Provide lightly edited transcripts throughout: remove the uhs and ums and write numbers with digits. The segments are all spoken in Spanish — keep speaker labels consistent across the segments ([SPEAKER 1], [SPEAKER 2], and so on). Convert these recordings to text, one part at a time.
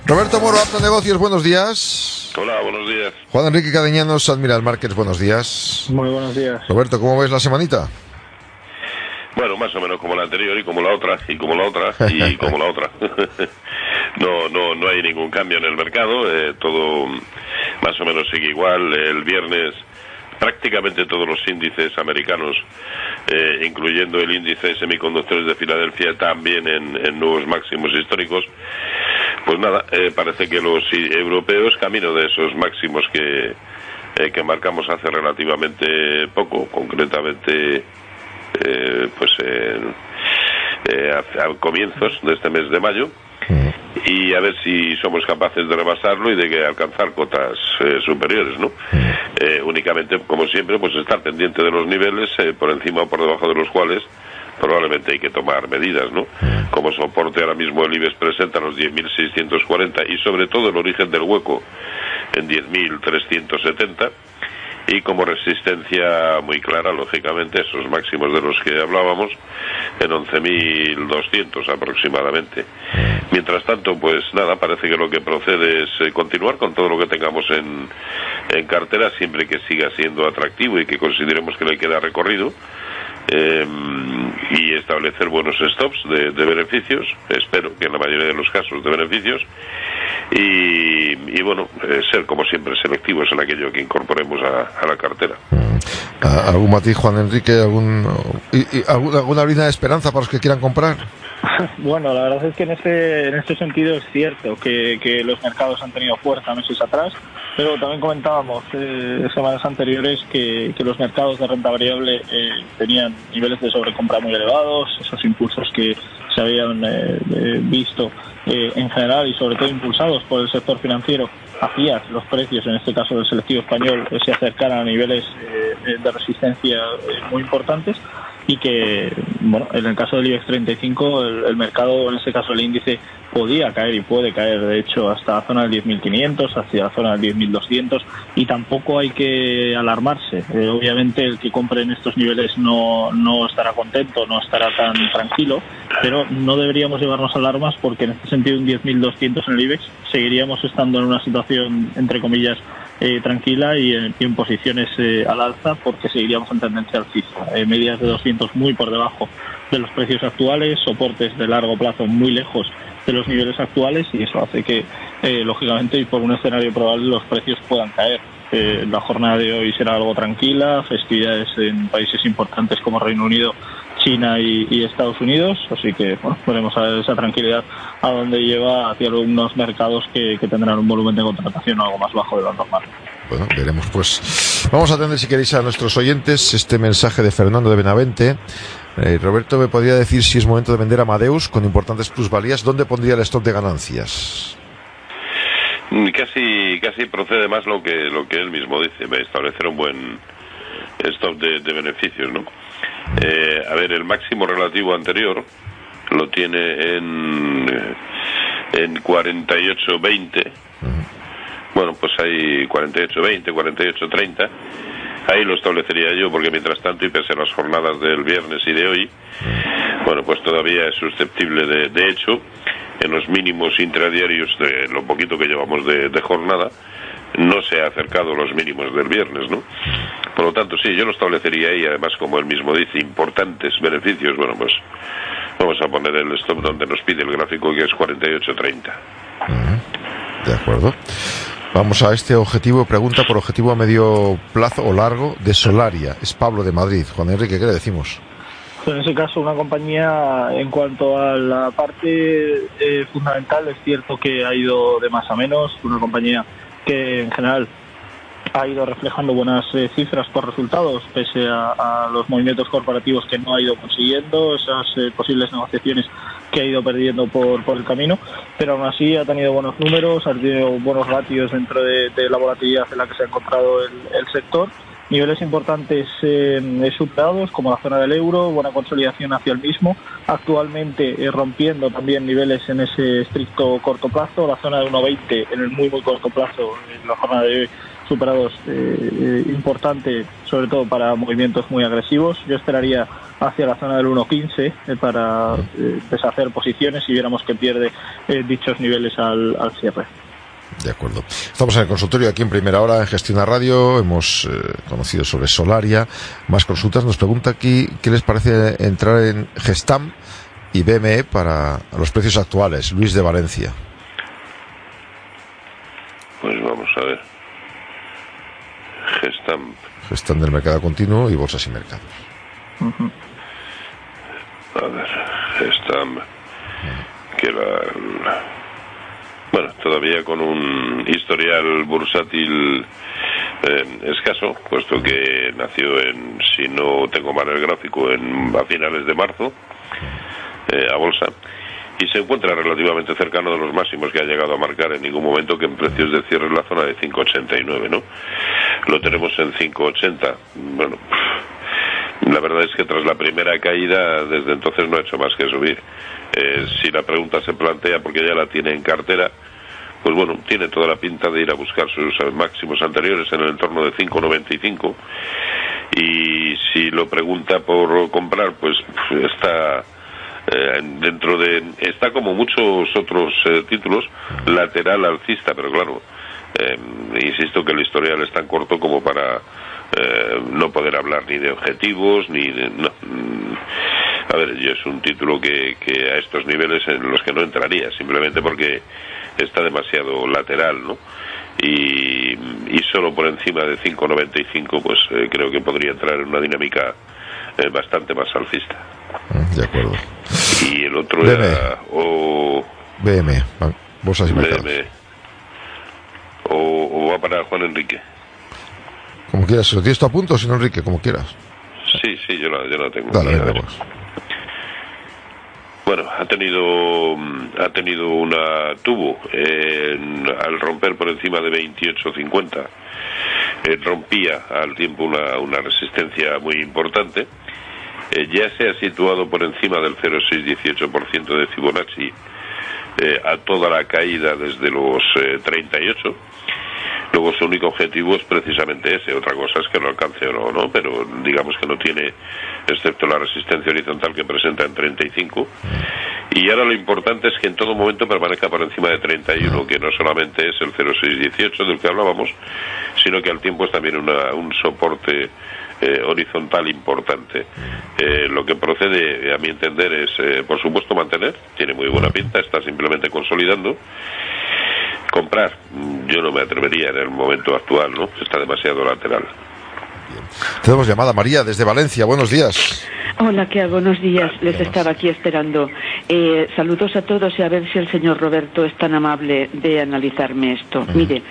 [SPEAKER 1] Roberto Moro, Apta Negocios, buenos días.
[SPEAKER 2] Hola, buenos días.
[SPEAKER 1] Juan Enrique Cadeñanos, Admiral Markets, buenos días.
[SPEAKER 3] Muy buenos días.
[SPEAKER 1] Roberto, ¿cómo ves la semanita?
[SPEAKER 2] Bueno, más o menos como la anterior y como la otra, y como la otra, y como la otra. No hay ningún cambio en el mercado, todo más o menos sigue igual. El viernes prácticamente todos los índices americanos, incluyendo el índice de semiconductores de Filadelfia, también en nuevos máximos históricos. Pues nada, parece que los europeos, camino de esos máximos que marcamos hace relativamente poco, concretamente a comienzos de este mes de mayo, y a ver si somos capaces de rebasarlo y de que alcanzar cotas superiores, ¿no? Únicamente, como siempre, pues estar pendiente de los niveles por encima o por debajo de los cuales probablemente hay que tomar medidas, ¿no? Como soporte ahora mismo el IBEX presenta los 10.640 y sobre todo el origen del hueco en 10.370, y como resistencia muy clara, lógicamente, esos máximos de los que hablábamos en 11.200 aproximadamente. Mientras tanto, pues nada, parece que lo que procede es continuar con todo lo que tengamos en cartera, siempre que siga siendo atractivo y que consideremos que le queda recorrido, y establecer buenos stops de beneficios, espero que en la mayoría de los casos de beneficios, y bueno, ser como siempre selectivos en aquello que incorporemos a la cartera.
[SPEAKER 1] ¿Algún matiz, Juan Enrique? ¿Alguna línea de esperanza para los que quieran comprar?
[SPEAKER 3] Bueno, la verdad es que en este sentido es cierto que los mercados han tenido fuerza meses atrás, pero también comentábamos semanas anteriores que los mercados de renta variable tenían niveles de sobrecompra muy elevados, esos impulsos que se habían visto en general y sobre todo impulsados por el sector financiero hacía que los precios, en este caso del selectivo español, se acercaran a niveles de resistencia muy importantes, y que, bueno, en el caso del IBEX 35 el mercado, en este caso el índice, podía caer y puede caer de hecho hasta la zona del 10.500, hacia la zona del 10.200, y tampoco hay que alarmarse. Obviamente el que compre en estos niveles no estará contento, no estará tan tranquilo, pero no deberíamos llevarnos alarmas, porque en este sentido un 10.200 en el IBEX seguiríamos estando en una situación, entre comillas, tranquila y en posiciones al alza, porque seguiríamos en tendencia alcista. Medias de 200 muy por debajo de los precios actuales, soportes de largo plazo muy lejos de los niveles actuales, y eso hace que, lógicamente, y por un escenario probable, los precios puedan caer. La jornada de hoy será algo tranquila, festividades en países importantes como Reino Unido, China y Estados Unidos, así que bueno, veremos a ver esa tranquilidad a dónde lleva hacia algunos mercados que tendrán un volumen de contratación algo más bajo de lo normal.
[SPEAKER 1] Bueno, veremos pues. Vamos a atender, si queréis, a nuestros oyentes este mensaje de Fernando de Benavente. Roberto, ¿me podría decir si es momento de vender Amadeus con importantes plusvalías? ¿Dónde pondría el stop de ganancias?
[SPEAKER 2] Casi procede más lo que él mismo dice, establecer un buen stop de beneficios, ¿no? A ver, el máximo relativo anterior lo tiene en 48.20. Bueno, pues hay 48.20, 48.30. Ahí lo establecería yo, porque mientras tanto, y pese a las jornadas del viernes y de hoy, bueno, pues todavía es susceptible de hecho, en los mínimos intradiarios de lo poquito que llevamos de jornada, no se ha acercado a los mínimos del viernes, ¿no? Por lo tanto, sí, yo lo establecería ahí, además, como él mismo dice, importantes beneficios. Bueno, pues vamos a poner el stop donde nos pide el gráfico, que es 48.30.
[SPEAKER 1] De acuerdo. Vamos a este objetivo, pregunta por objetivo a medio plazo o largo de Solaria. Es Pablo de Madrid. Juan Enrique, ¿qué le decimos?
[SPEAKER 3] En ese caso, una compañía, en cuanto a la parte fundamental, es cierto que ha ido de más a menos. Una compañía que en general ha ido reflejando buenas cifras por resultados, pese a los movimientos corporativos que no ha ido consiguiendo, esas posibles negociaciones que ha ido perdiendo por el camino, pero aún así ha tenido buenos números, ha tenido buenos ratios dentro de la volatilidad en la que se ha encontrado el sector. Niveles importantes superados, como la zona del euro, buena consolidación hacia el mismo, actualmente rompiendo también niveles en ese estricto corto plazo, la zona de 1.20 en el muy corto plazo, en la jornada de hoy superados importante, sobre todo para movimientos muy agresivos. Yo esperaría hacia la zona del 1.15 para deshacer posiciones si viéramos que pierde dichos niveles al cierre.
[SPEAKER 1] De acuerdo. Estamos en el consultorio aquí en Primera Hora en Gestiona Radio. Hemos conocido sobre Solaria. Más consultas. Nos pregunta aquí qué les parece entrar en Gestamp y BME para los precios actuales. Luis de Valencia.
[SPEAKER 2] Pues vamos a ver.
[SPEAKER 1] Gestamp del mercado continuo y bolsas y mercados.
[SPEAKER 2] A ver, Gestamp, que bueno, todavía con un historial bursátil escaso, puesto que nació si no tengo mal el gráfico, a finales de marzo, a bolsa, y se encuentra relativamente cercano de los máximos que ha llegado a marcar en ningún momento, que en precios de cierre es la zona de 5,89, ¿no? Lo tenemos en 5,80. Bueno, la verdad es que tras la primera caída, desde entonces no ha hecho más que subir. Si la pregunta se plantea porque ya la tiene en cartera, pues bueno, tiene toda la pinta de ir a buscar sus máximos anteriores en el entorno de 5,95. Y si lo pregunta por comprar, pues está está como muchos otros títulos lateral alcista, pero claro, insisto que el historial es tan corto como para no poder hablar ni de objetivos ni de, no. A ver, yo es un título que a estos niveles en los que no entraría, simplemente porque está demasiado lateral, ¿no? Y solo por encima de 5,95 pues creo que podría entrar en una dinámica bastante más alcista.
[SPEAKER 1] De acuerdo.
[SPEAKER 2] Y el otro
[SPEAKER 1] BME.
[SPEAKER 2] era
[SPEAKER 1] BME, bolsas y mercados.
[SPEAKER 2] BME. O va para Juan Enrique.
[SPEAKER 1] Como quieras, si lo tienes tú a punto, si no, Enrique, como quieras.
[SPEAKER 2] Sí, yo la tengo.
[SPEAKER 1] Dale, vamos.
[SPEAKER 2] Bueno, tuvo al romper por encima de 28,50, rompía al tiempo una resistencia muy importante. Ya se ha situado por encima del 0,618% de Fibonacci a toda la caída desde los 38. Luego su único objetivo es precisamente ese. Otra cosa es que lo alcance o no, pero digamos que no tiene, excepto la resistencia horizontal que presenta en 35. Y ahora lo importante es que en todo momento permanezca por encima de 31, que no solamente es el 0,618 del que hablábamos, sino que al tiempo es también un soporte horizontal importante. Lo que procede, a mi entender, es por supuesto mantener, tiene muy buena pinta, está simplemente consolidando. Comprar, yo no me atrevería en el momento actual, ¿no? Está demasiado lateral.
[SPEAKER 1] Bien. Tenemos llamada María desde Valencia, buenos días.
[SPEAKER 4] Hola, ¿qué hay? Buenos días, les estaba aquí esperando. Saludos a todos y a ver si el señor Roberto es tan amable de analizarme esto. Mire,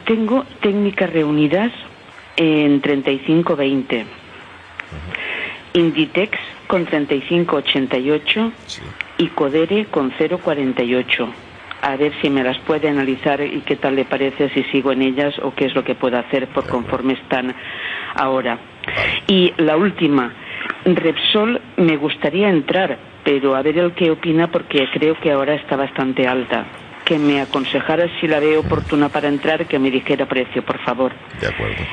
[SPEAKER 4] tengo técnicas reunidas en 35,20, Inditex con 35,88 y Codere con 0,48. A ver si me las puede analizar y qué tal le parece, si sigo en ellas o qué es lo que puedo hacer por conforme están ahora. Y la última, Repsol, me gustaría entrar, pero a ver el qué opina, porque creo que ahora está bastante alta. Que me aconsejara si la veo oportuna para entrar, que me dijera precio, por favor.
[SPEAKER 1] De acuerdo.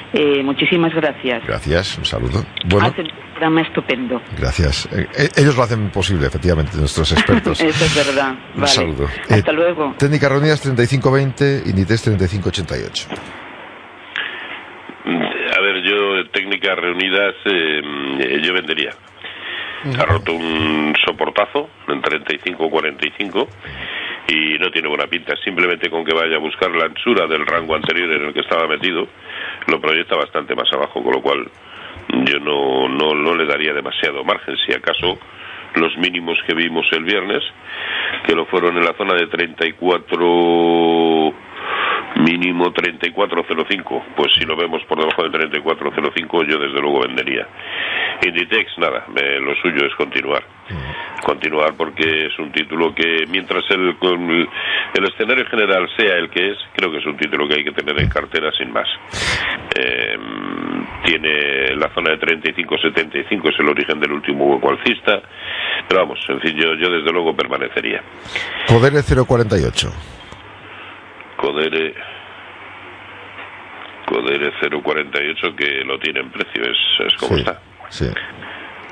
[SPEAKER 4] Muchísimas gracias.
[SPEAKER 1] Gracias, un saludo. Bueno,
[SPEAKER 4] hacen un programa estupendo.
[SPEAKER 1] Gracias. Ellos lo hacen posible, efectivamente, nuestros expertos.
[SPEAKER 4] Eso es verdad.
[SPEAKER 1] Un
[SPEAKER 4] vale.
[SPEAKER 1] saludo.
[SPEAKER 4] Hasta luego.
[SPEAKER 1] Técnicas reunidas 35,20, Inditex 35,88.
[SPEAKER 2] A ver, yo técnicas reunidas yo vendería. Ha roto un soportazo en 35,45 y no tiene buena pinta. Simplemente con que vaya a buscar la anchura del rango anterior en el que estaba metido, lo proyecta bastante más abajo, con lo cual yo no le daría demasiado margen. Si acaso los mínimos que vimos el viernes, que lo fueron en la zona de 34, mínimo 34,05, pues si lo vemos por debajo de 34,05 yo desde luego vendería. Inditex, nada, lo suyo es continuar porque es un título que mientras el escenario general sea el que es, creo que es un título que hay que tener en cartera sin más. Tiene la zona de 35,75, es el origen del último hueco alcista, pero vamos, en fin, yo desde luego permanecería.
[SPEAKER 1] Codere 0,48.
[SPEAKER 2] Codere Codere 0,48, que lo tiene en precio, es como está.
[SPEAKER 1] Sí.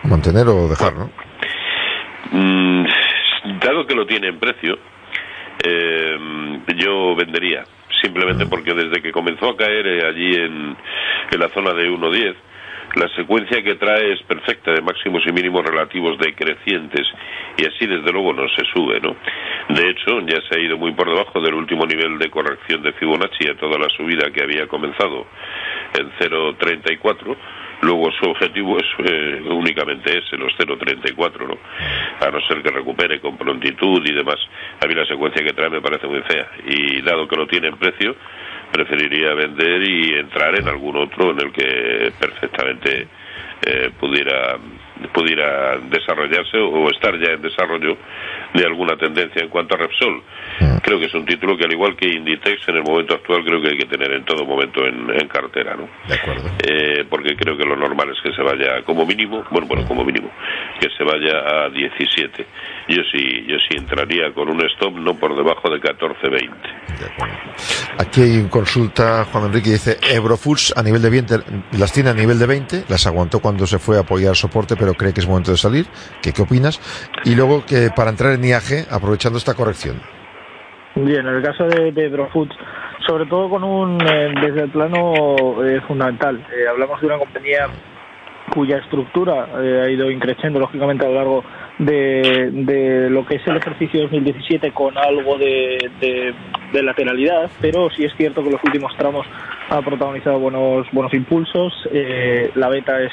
[SPEAKER 1] Mantener o dejar, ¿no?
[SPEAKER 2] Dado que lo tiene en precio, yo vendería, simplemente porque desde que comenzó a caer allí en la zona de 1,10, la secuencia que trae es perfecta, de máximos y mínimos relativos decrecientes, y así desde luego no se sube, ¿no? De hecho, ya se ha ido muy por debajo del último nivel de corrección de Fibonacci a toda la subida que había comenzado en 0,34. Luego su objetivo es únicamente ese, los 0,34, ¿no? A no ser que recupere con prontitud y demás. A mí la secuencia que trae me parece muy fea, y dado que lo tiene en precio, preferiría vender y entrar en algún otro en el que perfectamente pudiera desarrollarse o estar ya en desarrollo de alguna tendencia. En cuanto a Repsol, creo que es un título que, al igual que Inditex, en el momento actual creo que hay que tener en todo momento en cartera, ¿no?
[SPEAKER 1] De acuerdo.
[SPEAKER 2] Porque creo que lo normal es que se vaya como mínimo, como mínimo, que se vaya a 17. Yo sí entraría con un stop no por debajo de 14,20.
[SPEAKER 1] De acuerdo. Aquí hay consulta, Juan Enrique dice: Eurofoods a nivel de 20, las tiene a nivel de 20, las aguantó cuando se fue a apoyar soporte, pero cree que es momento de salir. ¿Qué opinas? Y luego, que para entrar en IAG, aprovechando esta corrección.
[SPEAKER 3] Bien, en el caso de Eurofoods, sobre todo con desde el plano fundamental, hablamos de una compañía cuya estructura ha ido increciendo lógicamente a lo largo de lo que es el ejercicio 2017, con algo de lateralidad, pero sí es cierto que los últimos tramos ha protagonizado buenos impulsos. La beta es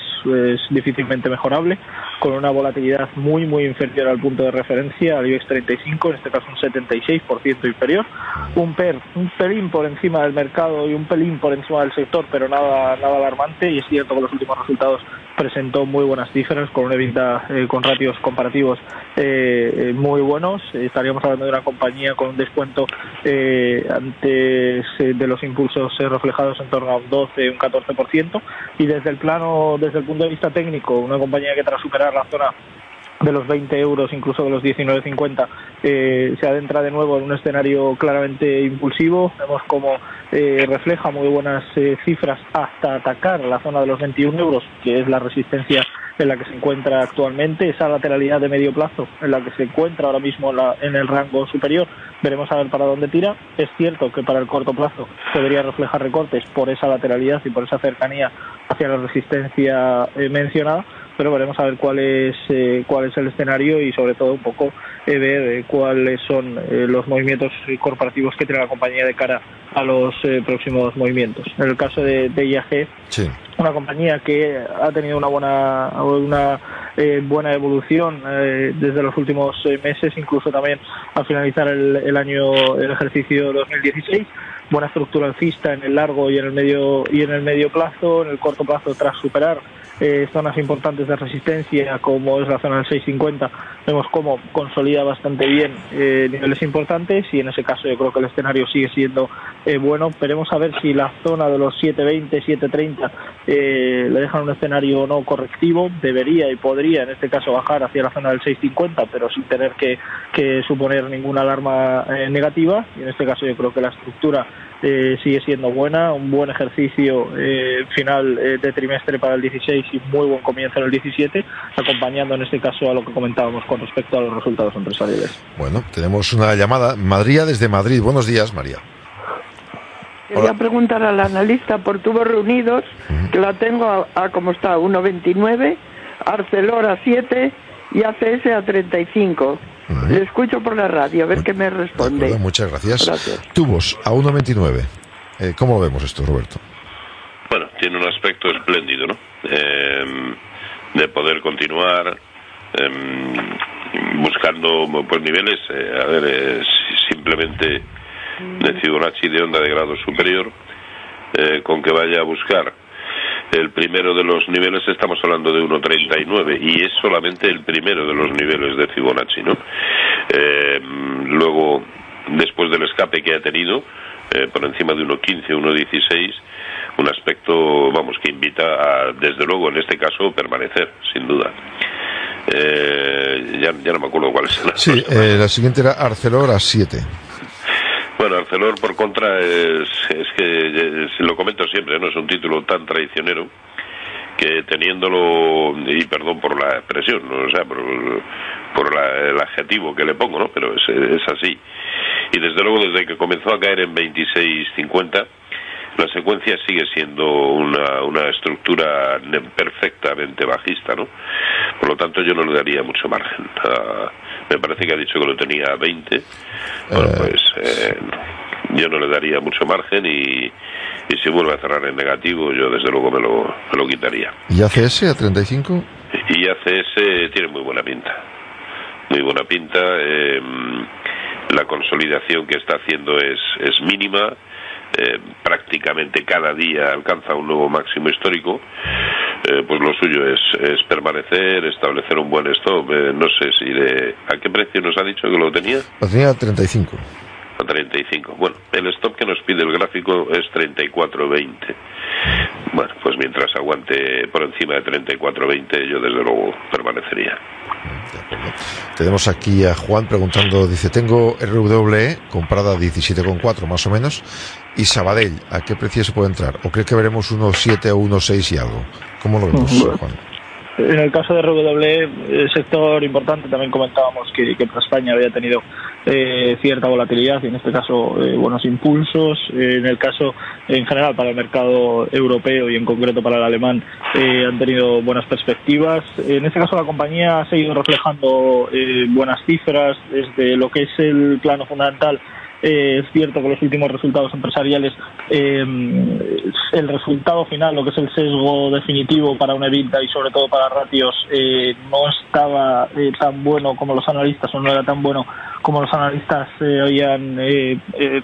[SPEAKER 3] difícilmente mejorable, con una volatilidad muy inferior al punto de referencia, al IBEX 35, en este caso un 76% inferior, un pelín por encima del mercado y un pelín por encima del sector, pero nada alarmante. Y es cierto que los últimos resultados presentó muy buenas cifras, con un EBITDA con ratios comparativos muy buenos. Estaríamos hablando de una compañía con un descuento antes de los impulsos reflejados en torno a un 12, un 14%, y desde el punto de vista técnico, una compañía que, tras superar la zona de los 20 euros, incluso de los 19,50, se adentra de nuevo en un escenario claramente impulsivo. Vemos cómo refleja muy buenas cifras hasta atacar la zona de los 21 euros, que es la resistencia en la que se encuentra actualmente. Esa lateralidad de medio plazo en la que se encuentra ahora mismo en el rango superior, veremos a ver para dónde tira. Es cierto que para el corto plazo podría reflejar recortes por esa lateralidad y por esa cercanía hacia la resistencia mencionada, pero veremos a ver cuál es el escenario, y sobre todo un poco ver cuáles son los movimientos corporativos que tiene la compañía de cara a los próximos movimientos. En el caso de IAG, sí, una compañía que ha tenido una buena evolución desde los últimos meses, incluso también al finalizar el ejercicio 2016. Buena estructura alcista en el largo y en el medio plazo. En el corto plazo, tras superar zonas importantes de resistencia, como es la zona del 6,50, vemos cómo consolida bastante bien niveles importantes, y en ese caso yo creo que el escenario sigue siendo bueno. Veremos a ver si la zona de los 7,20, 7,30 le dejan un escenario no correctivo. Debería y podría en este caso bajar hacia la zona del 6,50, pero sin tener que suponer ninguna alarma negativa, y en este caso yo creo que la estructura sigue siendo buena. Un buen ejercicio final de trimestre para el 16 y muy buen comienzo en el 17, acompañando en este caso a lo que comentábamos con respecto a los resultados empresariales.
[SPEAKER 1] Bueno, tenemos una llamada. María, desde Madrid. Buenos días, María.
[SPEAKER 5] Quería preguntar al analista por tubos reunidos, que la tengo a ¿cómo está? 1,29, Arcelor a 7 y ACS a 35. Le escucho por la radio, a ver qué me responde.
[SPEAKER 1] Acuerdo, muchas gracias. Tubos a 1,29. ¿Cómo lo vemos esto, Roberto?
[SPEAKER 2] Bueno, tiene un aspecto espléndido, ¿no? De poder continuar buscando pues niveles, simplemente de Fibonacci de onda de grado superior, con que vaya a buscar el primero de los niveles. Estamos hablando de 1,39 y es solamente el primero de los niveles de Fibonacci, ¿no? Luego, después del escape que ha tenido por encima de 1,15, 1,16, un aspecto, vamos, que invita a, desde luego, en este caso, permanecer, sin duda. Ya no me acuerdo cuál es.
[SPEAKER 1] Sí, la siguiente era Arcelor a 7.
[SPEAKER 2] Bueno, Arcelor, por contra, es que lo comento siempre, no es un título tan traicionero que teniéndolo, y perdón por la expresión, ¿no? O sea, por el adjetivo que le pongo, ¿no? Pero es así. Y desde luego, desde que comenzó a caer en 26.50, la secuencia sigue siendo una estructura perfectamente bajista, ¿no? Por lo tanto, yo no le daría mucho margen. Me parece que ha dicho que lo tenía a 20. Bueno, pues yo no le daría mucho margen y si vuelve a cerrar en negativo, yo desde luego me lo quitaría.
[SPEAKER 1] ¿Y ACS a 35?
[SPEAKER 2] Y ACS tiene muy buena pinta. Muy buena pinta. La consolidación que está haciendo es mínima. Prácticamente cada día alcanza un nuevo máximo histórico. Pues lo suyo es permanecer, establecer un buen stop. No sé si ¿a qué precio nos ha dicho que lo tenía?
[SPEAKER 1] Lo tenía a 35.
[SPEAKER 2] A 35. Bueno, el stop que nos pide el gráfico es 34.20. Bueno, pues mientras aguante por encima de 34.20, yo desde luego permanecería.
[SPEAKER 1] De acuerdo. Tenemos aquí a Juan preguntando, dice, tengo RWE comprada a 17,4 más o menos, y Sabadell, ¿a qué precio se puede entrar? ¿O cree que veremos 1,7 o 1,6 y algo? ¿Cómo lo vemos, Juan?
[SPEAKER 3] En el caso de RWE, sector importante, también comentábamos que para España había tenido cierta volatilidad y en este caso buenos impulsos. En el caso en general para el mercado europeo y en concreto para el alemán han tenido buenas perspectivas. En este caso la compañía ha seguido reflejando buenas cifras desde lo que es el plano fundamental. Es cierto que los últimos resultados empresariales, el resultado final, lo que es el sesgo definitivo para una EBITDA y sobre todo para ratios, no estaba tan bueno como los analistas, o no era tan bueno como los analistas habían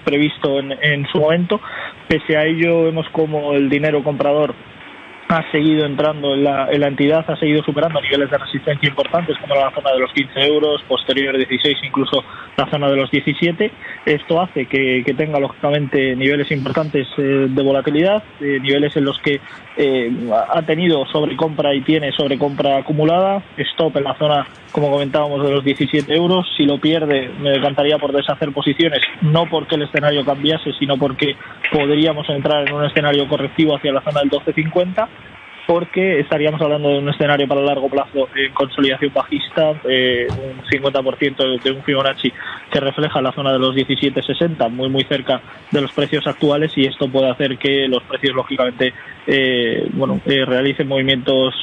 [SPEAKER 3] previsto en su momento. Pese a ello, vemos como el dinero comprador ha seguido entrando en la entidad, ha seguido superando niveles de resistencia importantes como la zona de los 15 euros, posterior 16, incluso la zona de los 17. Esto hace que tenga lógicamente niveles importantes de volatilidad, niveles en los que ha tenido sobrecompra y tiene sobrecompra acumulada, stop en la zona, como comentábamos, de los 17 euros. Si lo pierde, me decantaría por deshacer posiciones, no porque el escenario cambiase, sino porque podríamos entrar en un escenario correctivo hacia la zona del 12.50, porque estaríamos hablando de un escenario para largo plazo en consolidación bajista, un 50% de un Fibonacci que refleja la zona de los 17.60, muy cerca de los precios actuales, y esto puede hacer que los precios lógicamente realicen movimientos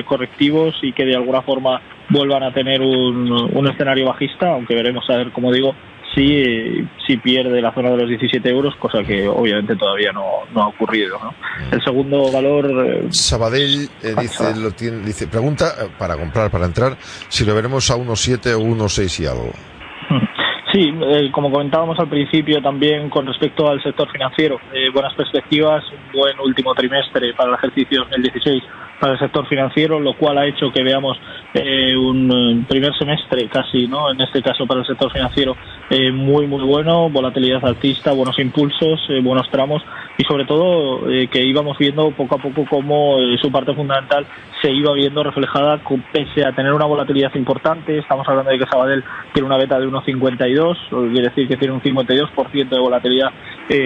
[SPEAKER 3] correctivos y que de alguna forma vuelvan a tener un escenario bajista, aunque veremos a ver, como digo, si pierde la zona de los 17 euros, cosa que obviamente todavía no ha ocurrido, ¿no? El segundo valor...
[SPEAKER 1] Sabadell dice, pregunta para comprar, para entrar, si lo veremos a 1,7 o 1,6 y algo.
[SPEAKER 3] Sí, como comentábamos al principio también con respecto al sector financiero, buenas perspectivas, un buen último trimestre para el ejercicio 2016 para el sector financiero, lo cual ha hecho que veamos un primer semestre casi, ¿no? En este caso para el sector financiero muy bueno, volatilidad alcista, buenos impulsos, buenos tramos y sobre todo que íbamos viendo poco a poco cómo su parte fundamental se iba viendo reflejada pese a tener una volatilidad importante. Estamos hablando de que Sabadell tiene una beta de 1,52, quiere decir que tiene un 52% de volatilidad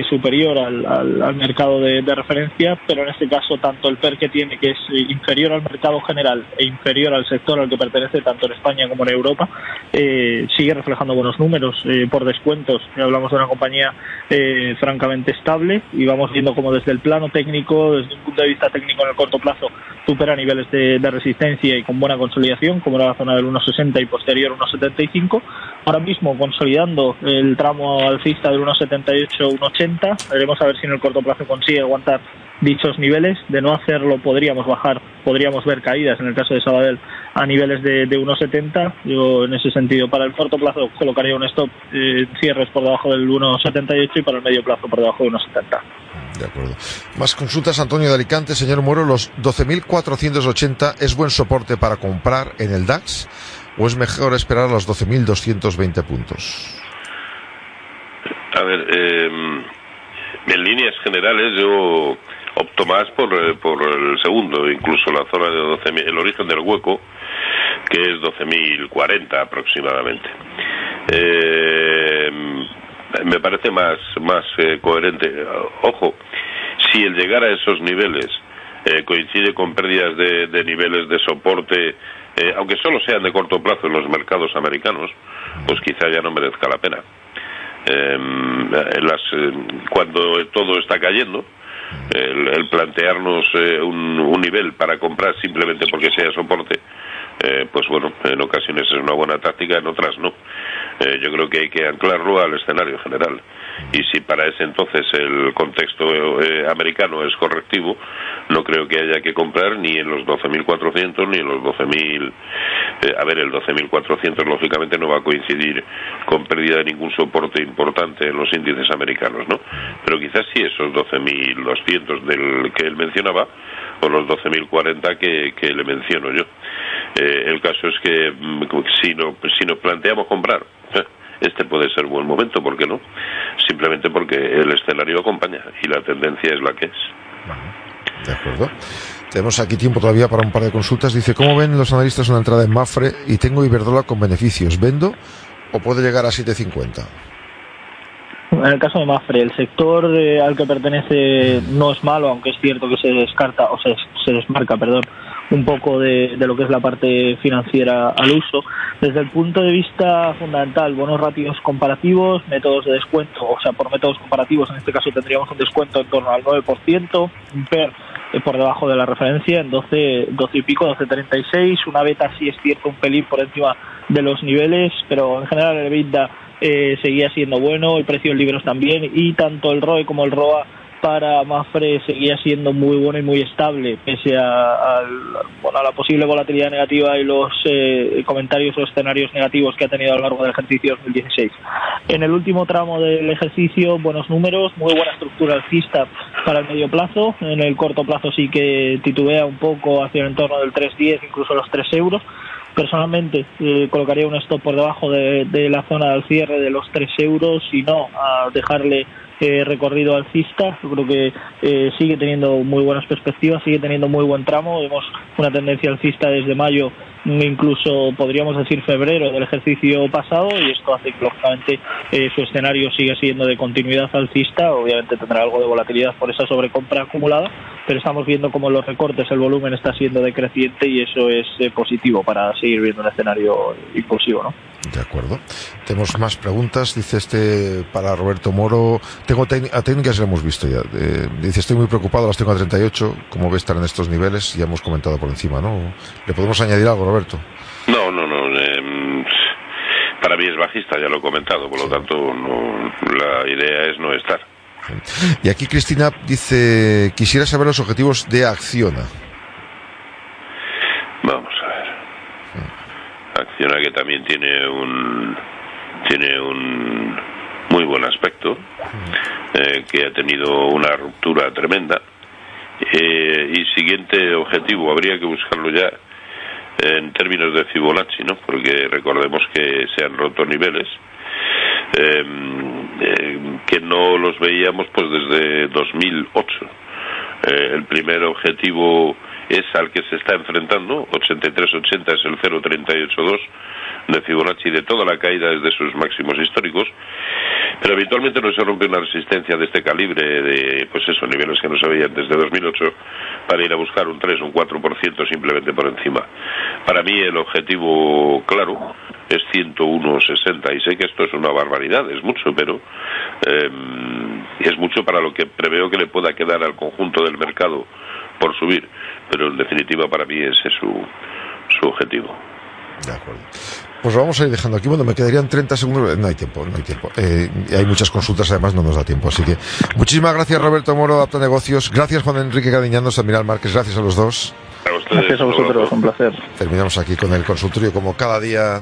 [SPEAKER 3] superior al mercado de referencia, pero en este caso tanto el PER que tiene, que es inferior al mercado general e inferior al sector al que pertenece tanto en España como en Europa, sigue reflejando buenos números. Por descuentos, hablamos de una compañía francamente estable y vamos viendo como desde el plano técnico, desde un punto de vista técnico en el corto plazo, supera niveles de resistencia y con buena consolidación, como era la zona del 1,60 y posterior 1,75. Ahora mismo consolidando el tramo alcista del 1,78, 1,80. Veremos a ver si en el corto plazo consigue aguantar dichos niveles. De no hacerlo, podríamos bajar, podríamos ver caídas en el caso de Sabadell a niveles de 1,70. Yo en ese sentido para el corto plazo colocaría un stop, cierres por debajo del 1,78 y para el medio plazo por debajo de 1,70.
[SPEAKER 1] De acuerdo. Más consultas, Antonio de Alicante. Señor Moro, ¿los 12.480 es buen soporte para comprar en el DAX o es mejor esperar a los 12.220 puntos?
[SPEAKER 2] A ver, en líneas generales yo opto más por el segundo, incluso la zona de 12.000, el origen del hueco, que es 12.040 aproximadamente. me parece más coherente. Ojo, si el llegar a esos niveles coincide con pérdidas de niveles de soporte, aunque solo sean de corto plazo en los mercados americanos, pues quizá ya no merezca la pena. Cuando todo está cayendo, el plantearnos un nivel para comprar simplemente porque sea soporte, pues bueno, en ocasiones es una buena táctica, en otras no. Yo creo que hay que anclarlo al escenario general, y si para ese entonces el contexto americano es correctivo, no creo que haya que comprar ni en los 12.400 ni en los 12.000. A ver, el 12.400 lógicamente no va a coincidir con pérdida de ningún soporte importante en los índices americanos, ¿no? Pero quizás sí esos 12.200 del que él mencionaba, o los 12.040 que le menciono yo. El caso es que si nos planteamos comprar, este puede ser buen momento, ¿por qué no? Simplemente porque el escenario acompaña y la tendencia es la que es.
[SPEAKER 1] De acuerdo. Tenemos aquí tiempo todavía para un par de consultas. Dice, ¿cómo ven los analistas una entrada en Mapfre y tengo Iberdrola con beneficios? ¿Vendo o puede llegar a 7.50?
[SPEAKER 3] En el caso de Mapfre, el sector al que pertenece no es malo, aunque es cierto que se desmarca, un poco de lo que es la parte financiera al uso. Desde el punto de vista fundamental, buenos ratios comparativos, métodos de descuento, o sea, por métodos comparativos, en este caso tendríamos un descuento en torno al 9%, un PER por debajo de la referencia, en 12 y pico, 12.36, una beta sí es cierto un pelín por encima de los niveles, pero en general el EBITDA seguía siendo bueno, el precio en libros también, y tanto el ROE como el ROA para Mapfre seguía siendo muy bueno y muy estable, pese a la posible volatilidad negativa y los comentarios o escenarios negativos que ha tenido a lo largo del ejercicio 2016. En el último tramo del ejercicio, buenos números, muy buena estructura alcista para el medio plazo. En el corto plazo sí que titubea un poco hacia el entorno del 3,10, incluso los 3 euros. Personalmente colocaría un stop por debajo de la zona del cierre de los 3 euros y no a dejarle recorrido alcista. Yo creo que sigue teniendo muy buenas perspectivas, sigue teniendo muy buen tramo. Vemos una tendencia alcista desde mayo, incluso podríamos decir febrero del ejercicio pasado, y esto hace que lógicamente su escenario siga siendo de continuidad alcista. Obviamente tendrá algo de volatilidad por esa sobrecompra acumulada, pero estamos viendo como los recortes, el volumen está siendo decreciente, y eso es positivo para seguir viendo un escenario impulsivo, ¿no?
[SPEAKER 1] De acuerdo. Tenemos más preguntas. Dice para Roberto Moro, a técnicas ya hemos visto ya. Dice, estoy muy preocupado, las tengo a 38. ¿Cómo ve estar en estos niveles? Ya hemos comentado por encima, ¿no? ¿Le podemos añadir algo, Roberto?
[SPEAKER 2] No. Para mí es bajista, ya lo he comentado, por lo tanto la idea es no estar.
[SPEAKER 1] Y aquí Cristina dice, quisiera saber los objetivos de Acciona.
[SPEAKER 2] Vamos a ver. Acciona, que también tiene un muy buen aspecto, que ha tenido una ruptura tremenda, y siguiente objetivo habría que buscarlo ya en términos de Fibonacci, ¿no? Porque recordemos que se han roto niveles que no los veíamos pues desde 2008. El primer objetivo es al que se está enfrentando, 83.80 es el 0.382 de Fibonacci de toda la caída desde sus máximos históricos, pero habitualmente no se rompe una resistencia de este calibre, de pues eso, niveles que no se veían desde 2008, para ir a buscar un 3 o un 4% simplemente por encima. Para mí el objetivo claro es 101.60, y sé que esto es una barbaridad, es mucho, pero es mucho para lo que preveo que le pueda quedar al conjunto del mercado por subir, pero en definitiva para mí ese es su objetivo.
[SPEAKER 1] De acuerdo. Pues vamos a ir dejando aquí. Bueno, me quedarían 30 segundos. No hay tiempo. Hay muchas consultas, además no nos da tiempo. Así que muchísimas gracias, Roberto Moro, Apta Negocios. Gracias, Juan Enrique Cariñanos, Admiral Márquez. Gracias a los dos.
[SPEAKER 2] A ustedes,
[SPEAKER 3] gracias a vosotros, un placer.
[SPEAKER 1] Terminamos aquí con el consultorio, como cada día.